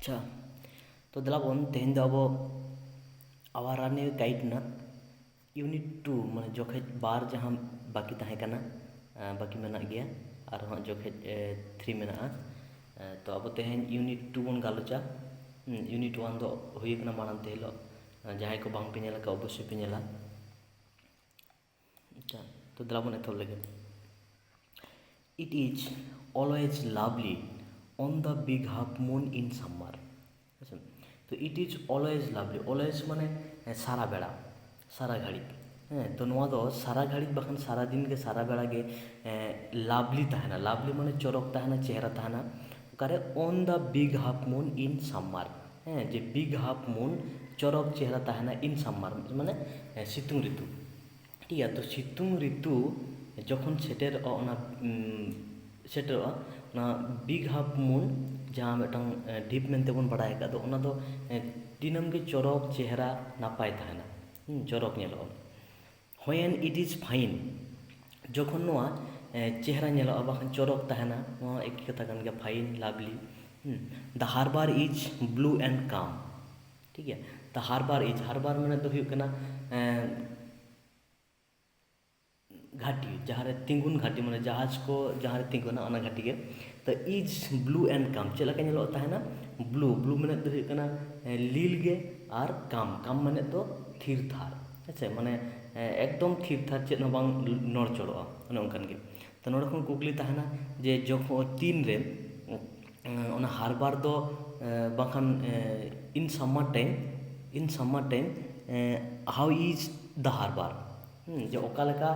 अच्छा, तो दलाबन तेहन दो अब आवर रानिंग गाइड ना यूनिट 2 माने जोखेज बार जहाँ बाकी तहे कना बाकी मेना गया और हाँ जोखेज 3 मेना तो अब तेहन यूनिट 2 बन गालोचा। यूनिट 1 दो हुई कना मानन ते हिलो जहाँ को बांग पे नेला का अवश्य पे नेला। अच्छा, तो दलाबन एथो लगे it is always lovely on the big half moon in summer. अच्छा, तो it is always lovely, always माने सारा बेड़ा सारा घड़ी तो नोआ दो सारा घड़ी बखान सारा दिन के सारा बेड़ा के लवली तहना, लवली माने चौरक तहना चेहरा तहना करे on the big half moon in summer. जे बिग हाफ मून चौरक चेहरा तहना इन समर माने सितुंग ऋतु। ठीक है, तो सितुंग ऋतु जखन सेटेरोआ बिग हाफ मून जहाँ मिटन डीप मेनते बन बड़ाय का दो दिनम के चौरक चेहरा नापाय तहना चौरक नेलो। व्हेन इट इज फाइन जखन नोआ चेहरा नेलो बाखान चौरक तहना नोआ एक कथा कान गया fine lovely. The harbour is blue and calm. ठीक है, द हार्बर माने तो हुई कना घाटी जहाँ तिंगुन घाटी माने जहाज को जहाँ तिंगुना ओना घाटी के तो इज ब्लू एंड काम चेला का नेलो तहना ब्लू माने तो हुई कना लील गे और काम माने तो थीर थार। अच्छा, माने एकदम थीर थार चेद बांग नड़ चढ़ोआ ओने ओनकान गे। तो नोडे खन कुकली तहना जे जखन तीन रे ओना हार्बर दो बाखान in summer time how is the harbour जे ओका लेका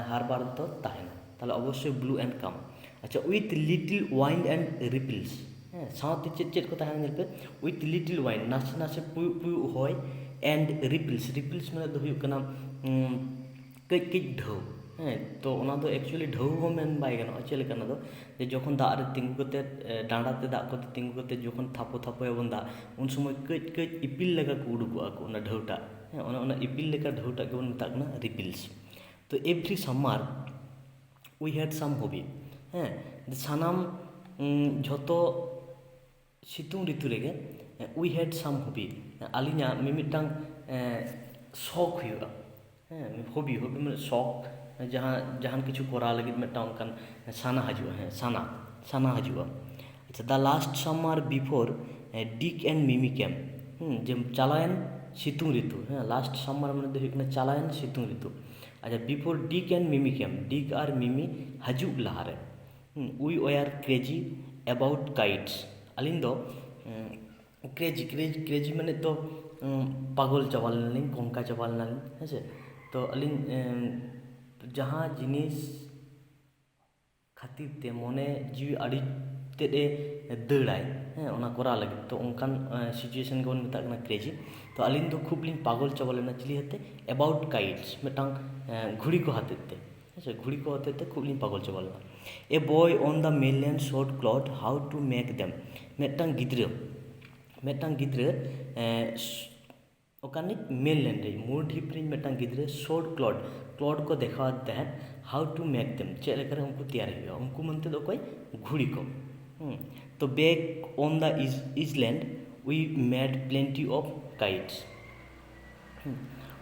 हार्बर तो तहना ताले अवश्य ब्लू एंड काम। अच्छा, with little wind and ripples साथ चेद को तहना नेल पे विथ लिटिल वाइंड नासे नासे पुयु पुयु होय एंड रिपल्स माने दो हुई कना कई कई ढेउ तो ओना दो एक्चुअली ढेउ हो मेन बाय गनो चेल कना दो जे जखन दा रे तिंगु कते डांडा ते दा को तिंगु कते जखन थापो याबन दा उन समय कई इपिल लेका को उडुगोआ को ओना ढेउटा ओना इपिल लेका ढेउटा के बन मेता कना रिपल्स। तो every summer we had some hobby सानाम झोतो सितुंग ऋतु रेगे वी हैड सम हॉबी आलिना मिमिटांग शौक हुआ हॉबी माने शौक जहाँ किछु करा लगी मिटांग कान साना हजुआ साना हजुआ। अच्छा, the last summer before Dick and मिमी केम जे चालायन सितुंग ऋतु लास्ट समर माने दो हुई चालायन सितुंग ऋतु। अच्छा, बिफोर डिक एंड मिमी केम डिक और मिमी हजुग लहारे we were crazy about kites अलिन दो क्रेजी माने तो पागल चाबा लेनालिन कंका चाबा लेनालिन हेसे। तो अलिन जहाँ जिनिस खातिर ते मने जीवी आड़ी तेदे दड़ाय ओना करा लगे तो उनकान सिचुएशन को मेता कना क्रेजी। तो अलिन दो खूब लिन पागल चाबा लेना चिली हते अबाउट काइट्स मिटांग घुड़ी को हाते ते हेसे घुड़ी को हाते ते खूब लिन पागल चाबा लेना। A boy on the mainland taught Claude how to make them मिटांग गिद्रे ओकानिक मेनलैंड रे मूल ढीप रे मिटांग गिद्रे शॉट क्लॉथ को देखा तहन how to make them check लेकर उनको तैयार हुआ उनको मनते दो कोई घुड़ी को। तो back on the island we made plenty of kites.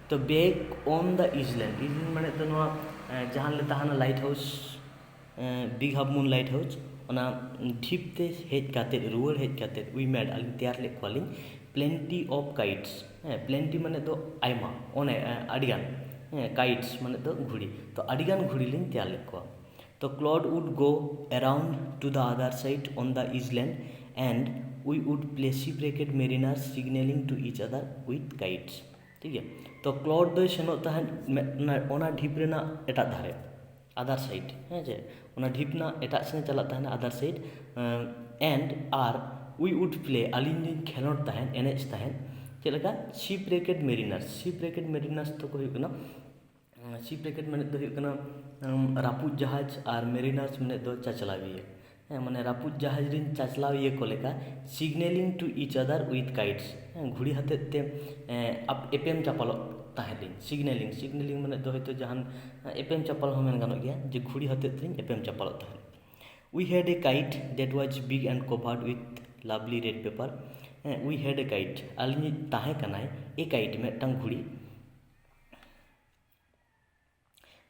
तो बैक ऑन द इजलैंड माने तो नोआ जहाँ ले तहाना lighthouse big half moon lighthouse ओना ढीप ते हेज काते रुअर हेज काते वी मेड अलिन तैयार ले कोलिन प्लेंटी ऑफ काइट्स प्लेंटी माने तो आयमा ओने अडिगान काइट्स माने तो घुड़ी तो अडिगान घुड़ी लिन तैयार ले को। तो Claude would go around to the other side on the island and we would play shipwrecked mariners signalling to each other with kites. ठीक है, तो क्लाउड दो सेनो तहन ओना ढीप रेना एटा धारे अदर साइड जे ओना ढीप ना एटा सेने चला तहन अदर साइड एंड आर वी वुड प्ले अलिन खेलोड तहन एनेज तहन चेलका शिपरेकेड मेरिनर्स तो को हुई शिपरेकेड माने तो हुई रापुज जहाज और मेरिनर्स माने दो चाचलाविया माने रापुज जहाज रिन चाचलाविया को लेका signalling to each other with kites घुड़ी हाते ते अब एपेम चापालो तहलिन सिग्नलिंग माने दो हयतो जहान एपेम चापाल हो मेन गानो गया जे घुड़ी हाते ते एपेम चापालो तहन। We had a kite that was big and covered with lovely red paper we had a kite आलिनी ताहे कनाय ए काइट मिदटां घुड़ी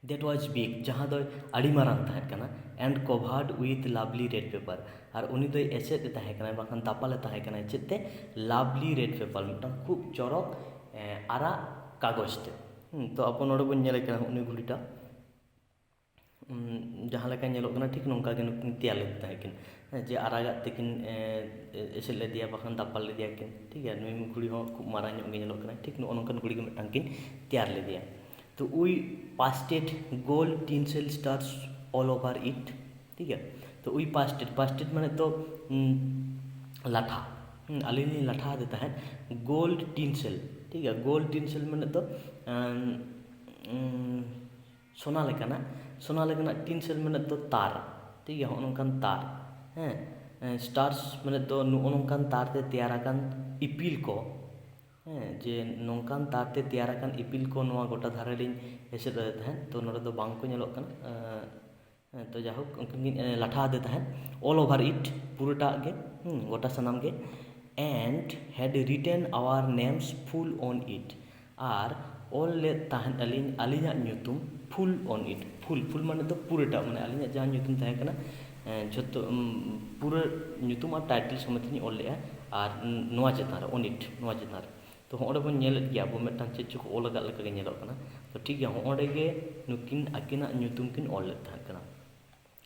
that was big जहाँ दो अड़ी मारांग ताहे कना and covered with lovely red paper और उनी दो एसेट ताहे कना बाखान दापाले ताहे कना चेते lovely red paper मिदटां खूब चरक आरा कागज ते तो अपन नोडे बन नेले कना उनी घुड़ीटा जहाँ लेका नेलोग कना ठीक नोंका के नुकिन तैयार लेते ताहे किन जे आरागात तेकिन एसेट ले दिया बाखान दापाल ले दिया किन ठीक है नुई घुड़ी हो खूब मारां ᱧᱚᱜ गे नेलोग कना ठीक नो नोंकन घुड़ी के मिदटां किन तैयार ले दिया तो we pasted gold tinsel stars all over it ठीक है तो वी पास्टेड माने तो लाठा अलिनी लाठा देता है गोल्ड टिंसल ठीक है गोल्ड टिंसल माने तो सोना लेकाना टिंसल माने तो तार ठीक है नोंकान तार हैं स्टार्स माने तो नोंकान तार ते तैयाराकान इपिल को जे नोंकान तारते तैयाराकान इपिल को नोआ गोटा धारे लिंग एसेट रहते हैं तो नोडे दो बांग को नेलोग कना तो जाहोक उनकिन लाठा देता है ऑल ओवर इट पूराटा गे गोटा सनाम गे and had written our names full on it आर ऑल ले ताहन अलिना ᱧᱩᱛᱩᱢ फुल ऑन इट फुल माने तो पूराटा माने अलिना जहां ᱧᱩᱛᱩᱢ ताहे कना जतो पूरा ᱧᱩᱛᱩᱢ और टाइटल समेत नि ऑल लेआ और नोआ चेतान ऑन इट नोआ चेतान तो होंडे बन नेलेद गया अब मिदटां चेद चो ऑल लगा लेका गे नेलोग कना तो ठीक गया होंडे गे नुकिन आकिना ᱧᱩᱛᱩᱢ किन ऑल लेद ताहे कना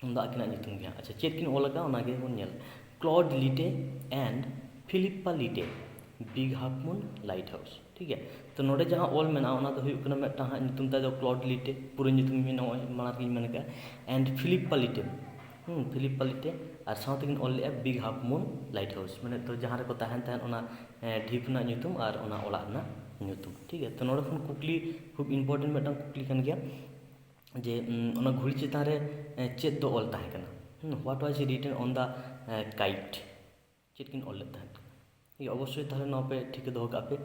उनदा आकिना ᱧᱩᱛᱩम गया अच्छा चेद किन ऑल लगा ओना गे बन नेल क्लॉड लिटे एंड फिलिप्पा लिटे big half moon lighthouse ठीक है तो नोडे जहां ऑल मेना ओना दो हुयुग कना मिदटां हा ᱧᱩᱛᱩम ता दो क्लॉड लिटे पूरा ᱧᱩᱛᱩम में नोय माना गिन मेन का एंड फिलिप्पा लिटे और साथ में ऑल ले big half moon light house माने तो जहां रे को ताहन ओना ढीप ना ᱧᱩᱛᱩम और ओना ओला ना ᱧᱩᱛᱩम ठीक है तो नोडे खन कुकली खूब इम्पोर्टेंट मिदटां कुकली कन गया जे ओना घुड़ी चेतान रे चेद दो ऑल ताहे कना what was written on the kite चेद किन ऑल ले ताहे ठीक है अवश्य ताहले नोआ पे ठीक दो का पे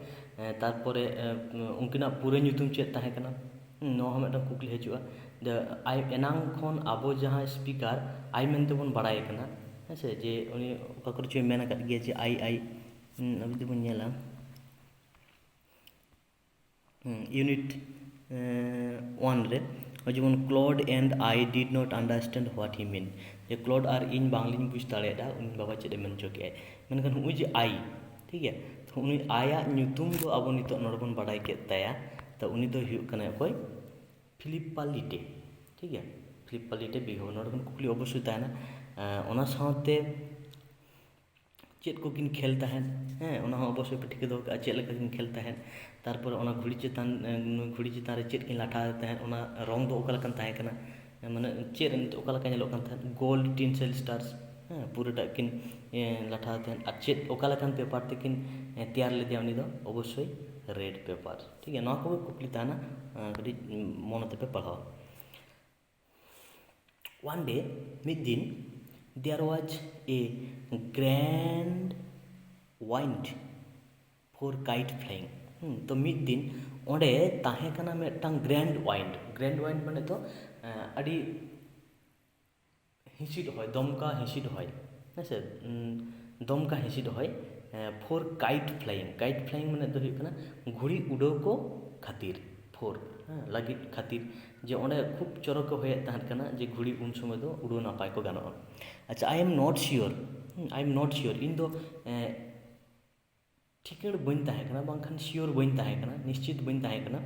तारपरे उनकिना पूरा ᱧᱩᱛᱩम चेद ताहे कना नोआ मिदटां कुकली हिजुआ द आई एनांग खन आबो जहां स्पीकर आई मेनते बन बाड़ाय कना हेसे जे उनी ओका करे चोय मेना काट गया जे आई अभी तो बन नेला यूनिट 1 रे जेमन Claude and I did not understand what he mean J Claude और इन बांग्लिन बुझ दाड़ेदा उन बाबा चेदे मेन चोके मेनखान हुई जे आई ठीक है तो उनी आया ᱧᱩᱛᱩᱢ दो अब नितो नोड बन बाड़ाय के ताया तो उनी दो हुयुग कना कोई फिलिप्पा लिटे ठीक है फिलिप्पा लिटे बिहो नोड बन कुकली अवश्य ताना ओना साथे चेद को किन खेल ताहन ओना अवश्य पे ठीक दो का चेद लेका किन खेल ताहन तारपर ओना घुड़ी चेतान रे चेद किन लाठा ताहन ओना रंग दो ओका लकन ताहे कना माने चेद नितो ओका लका नेलोग कन ताहन गोल्ड टिंसल स्टार्स पूराटा किन लाठा ताहन और चेद ओका लकन पेपर ते किन तैयार ले दिया उनी दो अवश्य रेड पेपर ठीक है नोआ को कुकली ताना कडी मोनते पे पढ़ाओ वन डे मिड दिन there was a grand wind for kite flying तो मिड दिन ओंडे ताहे कना मिदटां ग्रैंड वाइंड माने तो अड़ी हिसिड होय दमका हिसिड होय हेसे दमका हिसिड होय फॉर काइट फ्लाइंग माने तो हुयुग कना घुड़ी उड़ाव को खातिर फॉर लगित खातिर जे ओंडे खूब चरक होय ताहन कना जे घुड़ी उन समय दो उड़ो नापाय को गानो अच्छा I am not sure in दो ठिकड़ बन ताहे कना बांखान श्योर बन ताहे कना निश्चित बन ताहे कना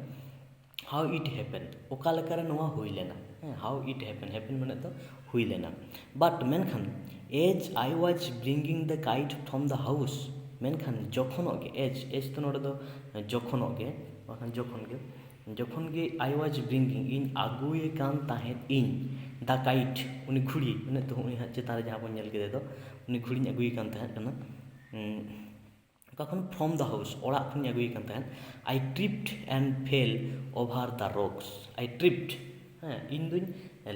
हाउ इट हैपन ओका लेकारे नोआ हुई लेना हाउ इट हैपन माने तो हुई लेना बट मेनखान as I was bringing the kite from the house मेनखान जखनों गे एज तो नोडे दो जखनों गे बांखान जखन गे आई वाज ब्रिंगिंग इन आगुए कान ताहे इन द काइट उनी घुड़ी माने तो उनी चेतान रे जहां बन नेल केदे दो उनी घुड़ी आगुए कान ताहे कना कखन फ्रॉम द हाउस ओड़ा खन आगुए कान ताहे I tripped and fell over the rocks I tripped इन दुन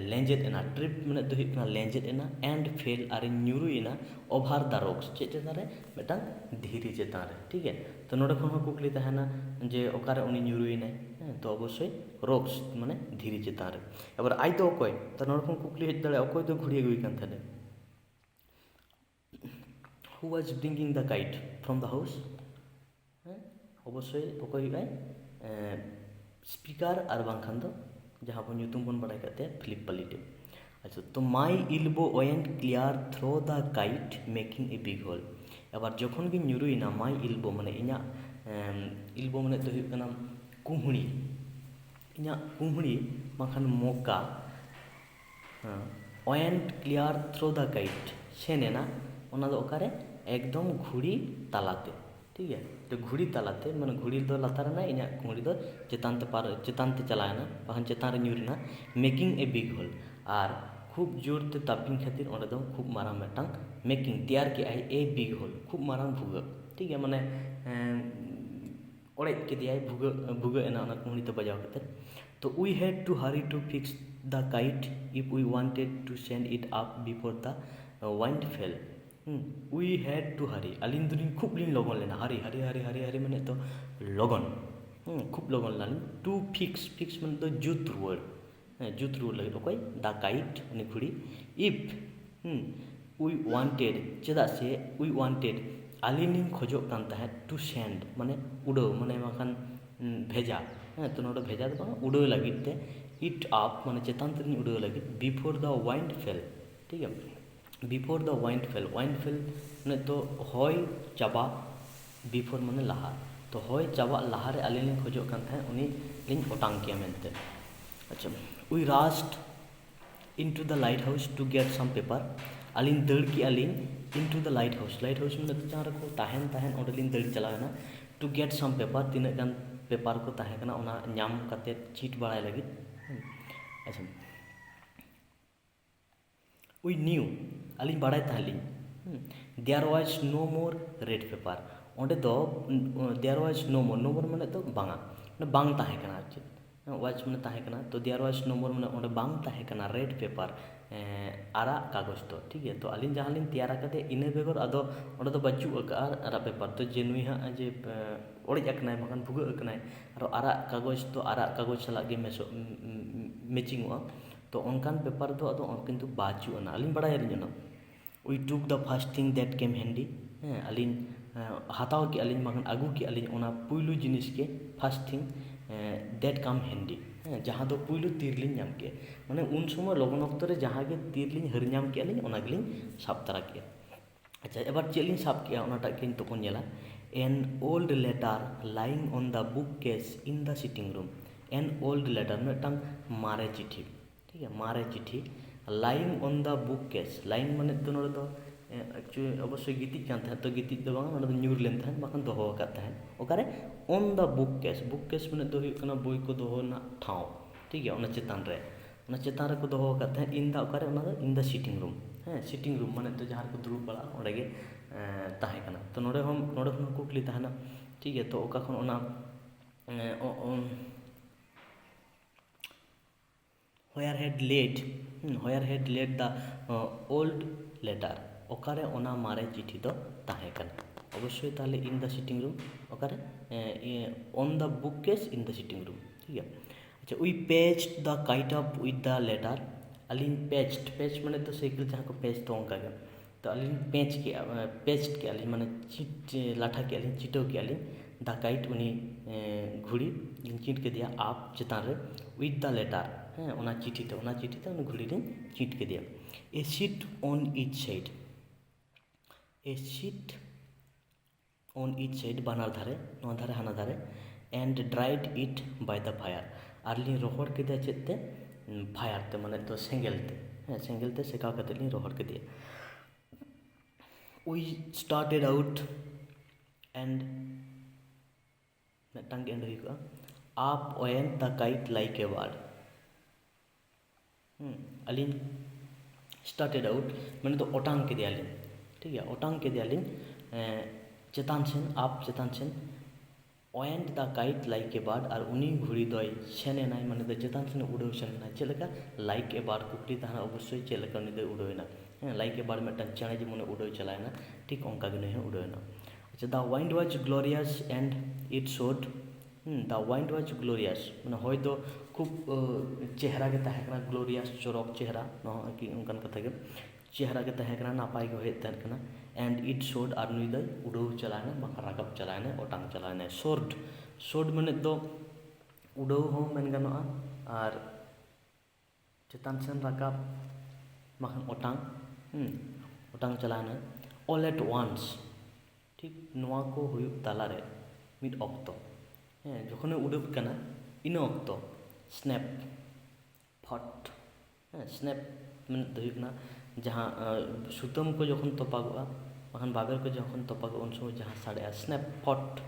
लेंजेद एना ट्रिप माने तो हुयुग लेंजेद एना एंड फेल आर ᱧᱩᱨᱩᱭᱮᱱᱟ ओवर द रॉक्स चेतान रे मिदटां धीरी चेतान रे ठीक है तो नोडे खन कुकली ताहेना जे ओकारे उनी ᱧᱩᱨᱩᱭेना तो अवश्य रॉक्स माने धीरी चेतान रे एबार आई तो अकोय तो नोडे खन कुकली हेज दाड़े अकोय तो घुड़ी आगुए कान थाने who was bringing the kite from the house? ᱦᱮᱸ ᱚᱵᱚᱥᱥᱳᱭ ᱚᱠᱚᱭ ᱦᱩᱭᱩᱜᱼᱟᱭ ᱥᱯᱤᱠᱟর ᱟᱨ ᱵᱟᱝᱠᱷᱟᱱ ᱫᱚ ᱡᱟᱦᱟᱸ ᱵᱚᱱ ᱧᱩᱛᱩᱢ ᱵᱚᱱ ᱵᱟᱲᱟᱭ ᱠᱟᱜ ᱛᱟᱭᱟ ᱯᱷᱤᱞᱤᱯ ᱯᱟᱞᱤᱴᱮ. আচ্ছা তো my elbow went clear through the kite making a big hole. এবার যখন গিᱧ ᱧᱩᱨᱩᱭᱮᱱᱟ মাই ইলবো মানে ইᱧᱟᱹᱜ ইলবো মানে ᱫᱚ ᱦᱩᱭᱩᱜ ᱠᱟᱱᱟ ᱠᱩᱦᱲᱤ, ᱤᱧᱟᱹᱜ ᱠᱩᱦᱲᱤ ᱵᱟᱝᱠᱷᱟᱱ ᱢᱚᱠᱟ went clear through the kite ᱥᱮᱱ ᱮᱱᱟ ᱚᱱᱟ ᱫᱚ ᱚᱠᱟᱨᱮ ᱮᱠᱫᱚᱢ ᱜᱷᱩᱲᱤ ᱛᱟᱞᱟᱛᱮ. ᱴᱷᱤᱠ ᱜᱮᱭᱟ ᱛᱚ ᱜᱷᱩᱲᱤ ᱛᱟᱞᱟᱛᱮ ᱢᱟᱱᱮ ᱜᱷᱩᱲᱤ ᱫᱚ ᱞᱟᱛᱟᱨ ᱨᱮᱱᱟ ᱤᱧᱟᱹᱜ ᱠᱩᱦᱲᱤ ᱫᱚ ᱪᱮᱛᱟᱱ ᱛᱮ ᱪᱟᱞᱟᱣᱮᱱᱟ ᱵᱟᱠᱷᱟᱱ ᱪᱮᱛᱟᱱ ᱨᱮ ᱧᱩᱨᱮᱱᱟ মেকিং এ বিগ হোল. ᱟᱨ খুব জোরতে তাপিং ᱠᱷᱟᱹᱛᱤᱨ ᱚᱸᱰᱮ ᱫᱚ ᱠᱷᱩᱵ ᱢᱟᱨᱟᱝ ᱢᱤᱫᱴᱟᱝ মেকিং ᱛᱮᱭᱟᱨ ᱠᱮᱜᱼᱟᱭ ᱮ ᱵᱤᱜ ᱦᱳᱞ ᱠᱷᱩᱵ ᱢᱟᱨᱟᱝ ᱵᱷᱩᱜᱟᱹᱜ. ᱴᱷᱤᱠ ᱜᱮᱭᱟ ᱢᱟᱱᱮ ᱚᱲᱮᱡ ᱠᱮᱫᱮᱭᱟᱭ ᱵᱷᱩᱜᱟᱹᱜ ᱮᱱᱟ ᱚᱱᱟ ᱠᱩᱦᱲᱤ ᱛᱮ ᱵᱟᱡᱟᱣ ᱠᱟᱛᱮᱫ. তো we had to hurry to fix the kite if we wanted to send it up before the wind fell. We had to hurry আলিᱧ ᱫᱚᱞᱤᱧ খুব লিᱧ লগন লেনা হারি হারি হারি হারি হারি মানে তো লগন খুব লগন লানি. টু ফিক্স মানে তো জুত ᱨᱩᱣᱟᱹᱲ ᱡᱩᱛ ᱨᱩᱣᱟᱹᱲ ᱞᱟᱹᱜᱤᱫ ᱚᱠᱚᱭ ᱫᱟ ᱠᱟᱭᱤᱴ ᱩᱱᱤ ᱜᱷᱩᱲᱤ. ᱤᱯ উই ওয়ান্টেড ᱪᱮᱫᱟᱜ ᱥᱮ উই ওয়ান্টেড ᱟᱹᱞᱤᱧ ᱞᱤᱧ ᱠᱷᱚᱡᱚᱜ ᱠᱟᱱ ᱛᱟᱦᱮᱸᱫ ᱴᱩ ᱥᱮন্ড মানে উড়াও মানে ᱵᱟᱝᱠᱷᱟᱱ ᱵᱷᱮᱡᱟ. ᱛᱚ ᱱᱚᱰᱮ ᱵᱷᱮᱡᱟ ᱫᱚ ᱵᱟᱝ উড়াও ᱞᱟᱹᱜᱤᱫ ᱛᱮ ইট আপ মানে ᱪᱮᱛᱟᱱ ᱛᱮᱞᱤᱧ উড়াও ᱞᱟᱹᱜᱤᱫ বিফোর ᱫᱟ ওয়াইন্ড ফেল. ᱴᱷᱤᱠ ᱜᱮᱭᱟ বিফোর ᱫᱟ ওয়াইন্ড ফেল মানে তো ᱦᱚᱭ ᱪᱟᱵᱟ বিফোর মানে লাহা. তো ᱦᱚᱭ ᱪᱟᱵᱟᱜ ᱞᱟᱦᱟᱨᱮ ᱟᱹᱞᱤᱧ ᱞᱤᱧ ᱠᱷᱚᱡᱚᱜ ᱠᱟᱱ ᱛᱟᱦᱮᱸᱫ ᱩᱱᱤ ᱞᱤᱧ ᱚᱴᱟᱝ ᱠᱮᱭᱟ ᱢᱮᱱᱛᱮ. আচ্ছা we rushed into the lighthouse to get some paper. আলিᱧ ᱫᱟᱹᱲ ᱠᱮᱜᱼᱟ ᱞᱤᱧ ইনটু দ্য লাইট হাউস মানে ᱡᱟᱦᱟᱸ ᱨᱮᱠᱚ ᱛᱟᱦᱮᱱ ᱚᱸᱰᱮᱞᱤᱧ ᱫᱟᱹᱲ ᱪᱟᱞᱟᱣᱮᱱᱟ ᱴᱩ ᱜᱮᱴ ᱥᱟᱢ ᱯᱮᱯᱟর ᱛᱤᱱᱟᱹᱜ ᱜᱟᱱ ᱯᱮᱯᱟর ᱠᱚ ᱛᱟᱦᱮᱸ ᱠᱟᱱᱟ ᱚᱱᱟ ᱧᱟᱢ ᱠᱟᱛᱮᱫ ᱪᱤᱴ ᱵᱟᱲᱟᱭ ᱞᱟᱹᱜᱤᱫ. ᱟᱪᱪᱷᱟ উই নিউ আলিᱧ ᱵᱟᱲᱟᱭ ᱛᱟᱦᱮᱸ ᱞᱤᱧ there was no more red paper. ᱚᱸᱰে ᱫᱚ দেয়ার ওয়াজ নো মোর মানে তো ᱵᱟᱝᱟ মানে ᱵᱟᱝ ᱛᱟᱦᱮᱸ ᱠᱟᱱᱟ ᱟᱨ ᱪᱮᱫ ওয়াজ মানে ᱛᱟᱦᱮᱸ ᱠᱟᱱᱟ. ᱛᱚ দেয়ার ওয়াজ নো মোর মানে ᱚᱸᱰে ᱵᱟᱝ ᱛᱟᱦᱮᱸ ᱠᱟᱱᱟ রেড পেপার ᱟᱨᱟᱜ ᱠᱟᱜᱚᱡᱽ ᱫᱚ. ᱴᱷᱤᱠ ᱜᱮᱭᱟ ᱛᱚ ᱟᱹᱞᱤᱧ ᱡᱟᱦᱟᱸ ᱞᱤᱧ ᱛᱮᱭᱟᱨ ᱟᱠᱟᱫᱮ ᱤᱱᱟᱹ ᱵᱮᱜᱚᱨ ᱟᱫᱚ ᱚᱸᱰᱮ ᱫᱚ ᱵᱟᱹᱪᱩᱜ ᱟᱠᱟᱫᱼᱟ ᱟᱨᱟᱜ ᱯᱮᱯᱟর. ᱛᱚ ᱡᱮ ᱱᱩᱭ ᱦᱟᱸᱜ ᱡᱮ ᱚᱲᱮᱡ ᱟᱠᱟᱱᱟᱭ ᱵᱟᱠᱷᱟᱱ ᱵᱷᱩᱜᱟᱹᱜ ᱟᱠᱟᱱᱟᱭ ᱟᱨ ᱟᱨᱟᱜ ᱠᱟᱜᱚᱡᱽ ᱫᱚ ᱟᱨᱟᱜ ᱠᱟᱜᱚᱡᱽ ᱥᱟᱞᱟᱜ ᱜᱮ ᱢᱮᱪᱤᱝᱚᱜᱼᱟ. ᱛᱚ ᱚᱱᱠᱟᱱ ᱯᱮᱯᱟর ᱫᱚ ᱟᱫᱚ ᱠᱤᱱᱛᱩ ᱵᱟᱹᱪᱩᱜ ᱟᱱᱟ ᱟᱹᱞᱤᱧ ᱵᱟᱲᱟᱭᱟᱞᱤᱧ ᱚᱱᱟ. We took the first thing that came handy. আলিᱧ হাতাও ᱠᱮᱜᱼᱟ ᱞᱤᱧ ᱵᱟᱝᱠᱷᱟᱱ ᱟᱹᱜᱩ ᱠᱮᱜᱼᱟ ᱞᱤᱧ ᱚᱱᱟ ᱯᱩᱭᱞᱩ ᱡᱤᱱᱤᱥ ᱜᱮ first thing that come handy. ᱡᱟᱦᱟᱸ ᱫᱚ ᱯᱩᱭᱞᱩ ᱛᱤᱨ ᱞᱤᱧ ᱧᱟᱢ ᱠᱮᱜᱼᱟ. ᱢᱟᱱᱮ ᱩᱱ ᱥᱚᱢᱚᱭ ᱞᱚᱜᱚᱱ ᱚᱠᱛᱚ ᱨᱮ ᱡᱟᱦᱟᱸ ᱜᱮ ᱛᱤᱨ ᱞᱤᱧ ᱦᱟᱹᱨ ᱧᱟᱢ ᱠᱮᱜᱼᱟ ᱞᱤᱧ ᱚᱱᱟ ᱜᱮᱞᱤᱧ ᱥᱟᱵ ᱛᱟᱨᱟ ᱠᱮᱜᱼᱟ. ᱟᱪᱪᱷᱟ ᱮবার ᱪᱮᱫ ᱞᱤᱧ ᱥᱟᱵ ᱠᱮᱜᱼᱟ ᱚᱱᱟᱴᱟᱜ ᱜᱮ ᱱᱤᱛᱚᱜ ᱵᱚᱱ ᱧᱮᱞᱟ. an old letter lying on the bookcase in the sitting room. an old letter ᱢᱤᱫᱴᱟᱝ ᱢᱟᱨᱮ ᱪᱤᱴᱷᱤ. ᱴᱷᱤᱠ ᱜᱮᱭᱟ ᱢᱟᱨᱮ ᱪᱤᱴᱷᱤ lying on the bookcase. lying মানে তো ᱱᱚᱰᱮ ᱫᱚ ᱮᱠᱪᱩᱭᱮᱞᱤ ᱚᱵᱚᱥᱥᱳᱭ ᱜᱤᱛᱤᱡ ᱠᱟᱱ ᱛᱟᱦᱮᱸᱫ. ᱛᱚ ᱜᱤᱛᱤᱡ ᱫᱚ ᱵᱟᱝ ᱚᱸᱰᱮ ᱫᱚ ᱧᱩᱨ ᱞᱮᱱ ᱛᱟᱦᱮᱸᱫ ᱵᱟᱠᱷᱟᱱ ᱫᱚᱦᱚ ᱟᱠᱟᱫ ᱛᱟᱦᱮᱸᱫ. ᱚᱠᱟᱨᱮ ᱚᱱ ᱫᱟ ᱵᱩᱠ ᱠᱮᱥ ᱢᱟᱱᱮ ᱫᱚ ᱦᱩᱭᱩᱜ ᱠᱟᱱᱟ ᱵᱳᱭ ᱠᱚ ᱫᱚᱦᱚ ᱨᱮᱱᱟᱜ ᱴᱷᱟᱶ. ᱴᱷᱤक ᱜᱮᱭᱟ ᱚᱱᱟ ᱪᱮᱛᱟᱱ ᱨᱮᱠᱚ ᱫᱚᱦᱚ ᱟᱠᱟᱫ ᱛᱟᱦᱮᱸᱫ. ᱤᱱ ᱫᱟ ᱚᱠᱟᱨᱮ ᱚᱱᱟ ᱫᱚ ᱤᱱ ᱫᱟ ᱥᱤᱴᱤᱝ ᱨᱩᱢ. ᱥᱤᱴᱤᱝ ᱨᱩᱢ ᱢᱟᱱᱮ ᱫᱚ ᱡᱟᱦᱟᱸ ᱨᱮᱠᱚ ᱫᱩᱲᱩᱵ ᱵᱟᱲᱟᱜᱼᱟ ᱚᱸᱰᱮ ᱜᱮ ᱛᱟᱦᱮᱸ ᱠᱟᱱᱟ. ᱛᱚ ᱱᱚᱰᱮ ᱠᱷᱚᱱ ᱠᱩᱠᱞᱤ ᱛᱟᱦᱮᱱᱟ. ᱴᱷᱤᱠ ᱜᱮᱭᱟ ᱛᱚ ᱚᱠᱟ ᱠᱷᱚᱱ ᱚᱱᱟ where had laid the old letter. ওখানে ওনা মারে চিঠি তো তাহে কানা. অবশ্যই তাহলে ইন দ্য সিটিং রুম ওখানে on the bookcase in the sitting room. ঠিক আছে. আচ্ছা we patched the kite up with the letter. আলিᱧ পেজ মানে তো সাইকেল ᱡᱟᱦᱟᱸ ᱠᱚ পেজ ᱛᱚ ᱚᱱᱠᱟ ᱜᱮ. ᱛᱚ ᱟᱹᱞᱤᱧ পেজড ᱠᱮᱜᱼᱟ ᱞᱤᱧ ᱢᱟᱱᱮ ᱞᱟᱴᱷᱟ ᱠᱮᱜᱼᱟ ᱞᱤᱧ ᱪᱤᱴᱟᱹᱣ ᱠᱮᱜᱼᱟ ᱞᱤᱧ ᱫᱟ ᱠᱟᱭᱤᱴ ᱩᱱᱤ ᱜᱷᱩᱲᱤ ᱞᱤᱧ ᱪᱤᱴ ᱠᱮᱫᱮᱭᱟ ᱟᱯ ᱪᱮᱛᱟᱱ ᱨᱮ উইথ দ্য লেটার. ᱚᱱᱟ ᱪᱤᱴᱷᱤᱛᱮ ᱩᱱᱤ ᱜᱷᱩᱲᱤ ᱞᱤᱧ ᱪᱤᱴ ᱠᱮᱫᱮᱭᱟ. A sheet on each side. A sheet on each side বানার ধারে ᱱᱚᱣᱟ ধারে হানা ধারে. and dried it by the fire. আর লিᱧ রহড় কেদেᱭᱟ ᱪᱮᱫ ᱛᱮ ফায়ার তে মানে তো সেঙ্গেল তে সেকাও কাতে লিᱧ রহড় কেদেᱭᱟ. উই স্টার্টেড আউট and ᱢᱤᱫᱴᱟᱝ ᱜᱮ ᱮᱱᱰ ᱦᱩᱭᱩᱜᱼᱟ. up went the kite like a bird. ᱟᱹᱞᱤᱧ স্টার্টেড আউট মানে তো অটাং কেদেᱭᱟᱞᱤᱧ. ᱴᱷᱤᱠ ᱜᱮᱭᱟ ᱚᱴᱟᱝ ᱠᱮᱫᱮᱭᱟᱞᱤᱧ ᱪᱮᱛᱟᱱ ᱥᱮᱱ ᱟᱯ ᱪᱮᱛᱟᱱ ᱥᱮᱱ. went the kite like a bird. ᱟᱨ ᱩᱱᱤ ᱜᱷᱩᱲᱤ ᱫᱚᱭ ᱥᱮᱱ ᱮᱱᱟᱭ ᱢᱟᱱᱮ ᱫᱚ ᱪᱮᱛᱟᱱ ᱥᱮᱱ ᱩᱰᱟᱹᱣ ᱥᱮᱱ ᱮᱱᱟᱭ. ᱪᱮᱫ ᱞᱮᱠᱟ like a bird ᱠᱩᱠᱞᱤ ᱛᱟᱦᱮᱱᱟ ᱚᱵᱚᱥᱥᱳᱭ ᱪᱮᱫ ᱞᱮᱠᱟ ᱩᱱᱤ ᱫᱚᱭ ᱩᱰᱟᱹᱣᱮᱱᱟ. like a bird ᱢᱤᱫᱴᱟᱝ ᱪᱮᱬᱮ ᱡᱮᱢᱚᱱ ᱩᱰᱟᱹᱣ ᱪᱟᱞᱟᱣᱮᱱᱟ ᱴᱷᱤᱠ ᱚᱱᱠᱟ ᱜᱮ ᱱᱩᱭ ᱦᱚᱸ ᱩᱰᱟᱹᱣᱮᱱᱟ. আচ্ছা the wind was glorious and it showed. the wind was glorious মানে হয়তো খুব চেহারা গে তাহে কানা. glorious চরক চেহারা কি অনকান কথা গে. चेहरा के तहे कना नापाय के होय तहन कना एंड इट शोड आर नुई दो उड़ाव चलाना बाखा राकब चलाना ओटांग चलाना सोर्ड माने दो उड़ाव हो मेन गानोआ और चेतान सेन राकब बाखा ओटांग चलाना ऑल एट वान्स ठीक नोआ को हुयुग तालारे मिड ऑक्तो जखने उड़ाव कना इन ऑक्तो स्नैप फट स्नैप माने दो हुयुग ना जहाँ सुतम को जखन तोपागोआ बाखान बाबेर को जखन तोपागो उन समय जहाँ साड़े स्नैप फट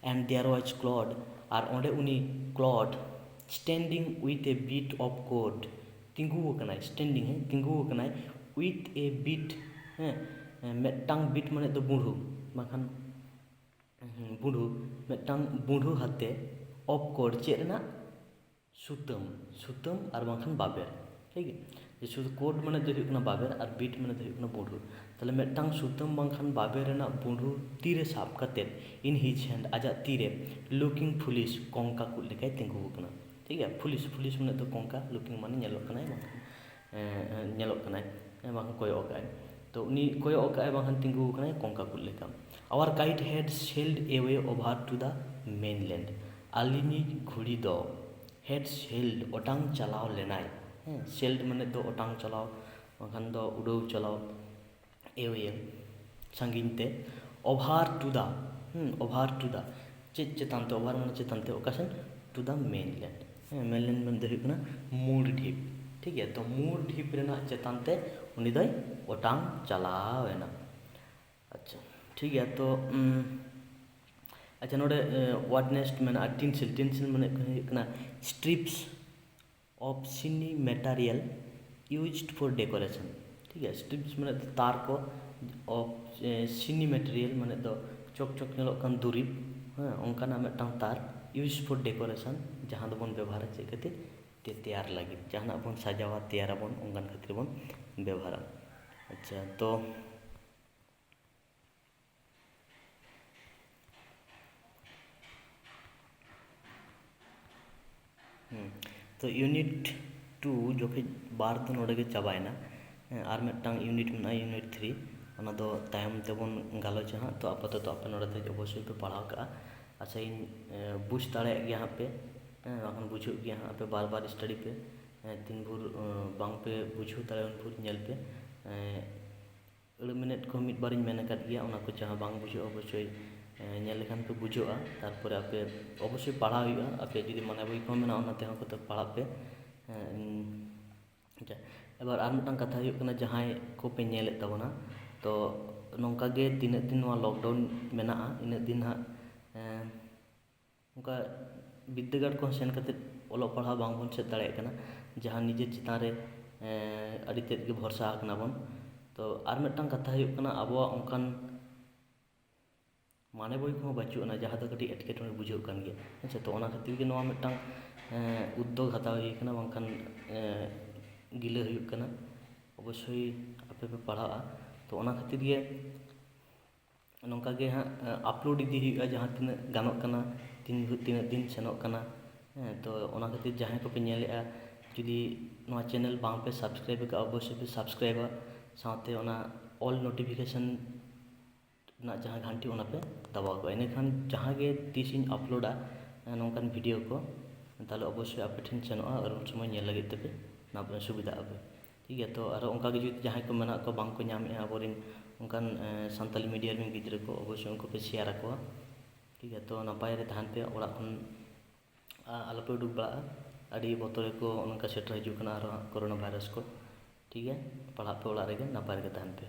एंड देयर वाज क्लॉड और ओंडे उनी Claude standing with a bit of cord तिंगू कनाय स्टैंडिंग तिंगू कनाय विथ ए बीट मेटांग बीट माने दो बुढ़ू बाखान बुढ़ू मेटांग बुढ़ू हाते ऑफ कोड चेना सुतम और बाखान बाबेर ठीक है शुद्ध कोड माने दो हुयुग ना बाबेर और बीट माने दो हुयुग ना बुढ़ू ताले मेटांग सुतम बाखान बाबेर रेना बुढ़ू तीरे साब कते इन हिज हैंड आजा तीरे लुकिंग फुलिश कोंका को लेकाय तिंगू कना ठीक है फुलिश माने दो कोंका लुकिंग माने नेलो कनाय नेलो कनाय बाखान कोयो काय तो उनी कोयो काय बाखान तिंगू कनाय कोंका को लेका our kite had sailed away over to the mainland आलिनी घुड़ी दो हैड सेल्ड ओटांग चलाव लेनाय सेल्ड माने दो ओटांग चलाव बाखान दो उड़ाव चलाव एवे सांगिनते ओभार टू द चेतानते ओभार माने चेतानते ओकासन टू द मेनलैंड मेनलैंड माने दो हुयुग ना मूर ढीप ठीक है तो मूर ढीप रेना चेतानते उनी दोय ओटांग चलावेना अच्छा ठीक है तो अच्छा नोडे व्हाट नेक्स्ट माने टिनसिल माने हुयुग ना स्ट्रिप्स ऑफ सिनी मटेरियल यूज्ड फॉर डेकोरेशन ठीक है स्ट्रिप्स माने तार को ऑफ सिनी मटेरियल माने दो चोक नेलोग कान दुरिब ओंकाना मेटांग तार यूज फॉर डेकोरेशन जहाँ दोबन व्यवहार चे खातिर ते तैयार लगी जहाँ बन सजावा तैयार बन ओंकान खातिर बन व्यवहार अच्छा तो यूनिट 2 जो कि बार तो नोडे के चाबायना और मेटांग यूनिट में यूनिट 3 ओना दो तायम तेबन गालोचा हाँ तो आपातत आपे नोडे ते अवश्य पे पढ़ाव का अच्छा इन बुझ दाड़े गया हाँ पे बाखान बुझो गया हाँ पे बार स्टडी पे तीन भूर बांग पे बुझो दाड़े उन भूर नेल पे 8 मिनट को मिड बारिñ मेन आकाद गया ओना को जहाँ बांग बुझो अवश्य नेल लेखान पे बुझोआ तारपरे आपे अवश्य पढ़ा हुआ आपे जुदी माने बई को मेना ओना तेहन को तो पढ़ा पे अच्छा एबार आर मिटांग कथा हुयुग कना जहां को पे नेलेत ताबोना तो नोंका गे तीना दिन नोआ लॉकडाउन मेना इन दिन हा उनका विद्यागार को सेन कते ओलो पढ़ा बांग बन सेद दाड़े कना जहां निजे चितान रे अड़ी तेद गे भरसा कना बन तो आर मिटांग कथा हुयुग कना आबो उनकान माने बई को बाचुना जहाँ तो कटी एटकेटोने बुझाव कान गया अच्छा तो ओना खातिर गे नोआ मिटांग उद्योग हताव हुई कना बांखान गिला हुयुग कना अवश्य आपे पे पढ़ाआ तो ओना खातिर गे नोंका गे हाँ अपलोड इदी हुयुगा जहाँ तीना गानोग कना तीना दिन सेनोग कना तो ओना खातिर जहाँ को पे नेलेआ जुदी नोआ चैनल बांग पे सब्सक्राइब का अवश्य पे सब्सक्राइबा साथे ओना ऑल नोटिफिकेशन ना जहाँ घंटी ओना पे दबाव को इनखान जहाँ गे तीसिन अपलोडा नौकान वीडियो को ताले अवश्य आपे ठेन सेनोआ और उन समय नेल लगित तेपे ना सुविधा आपे ठीक है तो और उनका जुदी जहाँ को मेना को बांग को नामे आबोरिन उनकान सानताली मीडिया में गिद्रा को अवश्य उनको पे शेयर आकोआ ठीक है तो नपाय रे तहन पे ओड़ा खन आलोपे उडुक बड़ा अड़ी बतरे को उनका सेटर हजु कना कोरोना वायरस को ठीक है पढ़ा पे ओड़ा रे नपाय रे तहन पे।